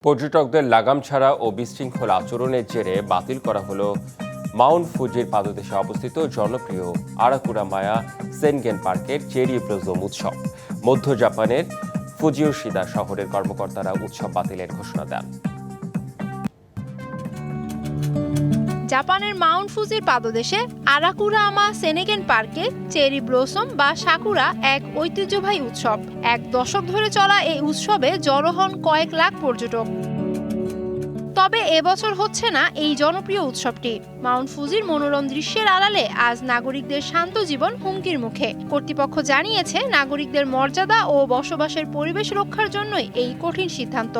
পর্যটকদের লাগাম ছাড়া ও বিশৃঙ্খল আচরণের জেরে বাতিল করা হলো মাউন্ট ফুজির পাদদেশে অবস্থিত জনপ্রিয় আরাকুরামায়া সেনগেন পার্কের চেরি ব্লজম উৎসব। মধ্য জাপানের ফুজিওশিদা শহরের কর্মকর্তারা উৎসব বাতিলের ঘোষণা দেন। জাপানের মাউন্ট ফুজির পাদদেশে আরাকুরামা সেনেগেন পার্কে চেরি ব্লসম বা সাকুরা এক ঐতিহ্যবাহী উৎসব। এক দশক ধরে চলা এই উৎসবে জড়ো হন কয়েক লাখ পর্যটক। তবে এবছর হচ্ছে না এই জনপ্রিয় উৎসবটি। মাউন্ট ফুজির মনোরম দৃশ্যের আড়ালে আজ নাগরিকদের শান্ত জীবন হুমকির মুখে। কর্তৃপক্ষ জানিয়েছে, নাগরিকদের মর্যাদা ও বসবাসের পরিবেশ রক্ষার জন্যই এই কঠিন সিদ্ধান্ত।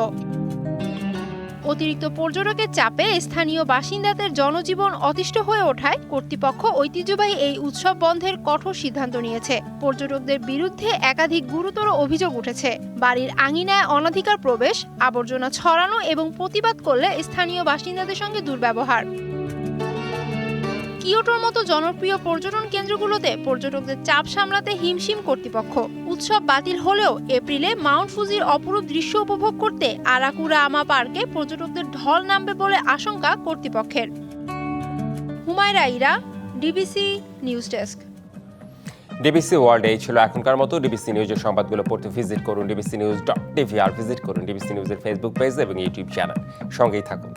অতিরিক্ত পর্যটকের চাপে স্থানীয় বাসিন্দাদের জনজীবন অতিষ্ঠ হয়ে ওঠায় কর্তৃপক্ষ ঐতিহ্যবাহী এই উৎসব বন্ধের কঠোর সিদ্ধান্ত নিয়েছে। পর্যটকদের বিরুদ্ধে একাধিক গুরুতর অভিযোগ উঠেছে। বাড়ির আঙিনায় অনধিকার প্রবেশ, আবর্জনা ছড়ানো এবং প্রতিবাদ করলে স্থানীয় বাসিন্দাদের সঙ্গে দুর্ব্যবহার। কিয়োটোর মতো জনপ্রিয় পর্যটন কেন্দ্রগুলোতে পর্যটকদের চাপ সামলাতে হিমশিম কর্তৃপক্ষ। উৎসব বাতিল হলেও এপ্রিলে মাউন্ট ফুজির অপরূপ দৃশ্য উপভোগ করতে আরাকুরামা পার্কে পর্যটকদের ঢল নামবে বলে আশঙ্কা কর্তৃপক্ষের। Humaira Ira, DBC news desk. DBC world এই ছিল এখনকার মতো। ডিবিসি নিউজের সংবাদগুলো পড়তে ভিজিট করুন dbcnews.tv আর ভিজিট করুন ডিবিসি নিউজের ফেসবুক পেজ এবং ইউটিউব চ্যানেল। সঙ্গেই থাকুন।